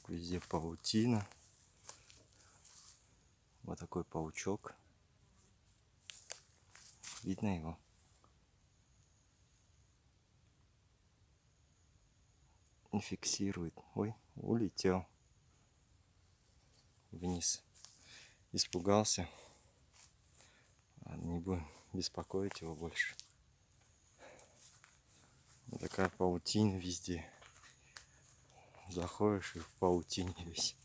Везде паутина. Вот такой паучок. Видно его? Не фиксирует. Ой, улетел вниз. Испугался. Ладно, не будем беспокоить его больше. Вот такая паутина везде. Заходишь и в паутине весь.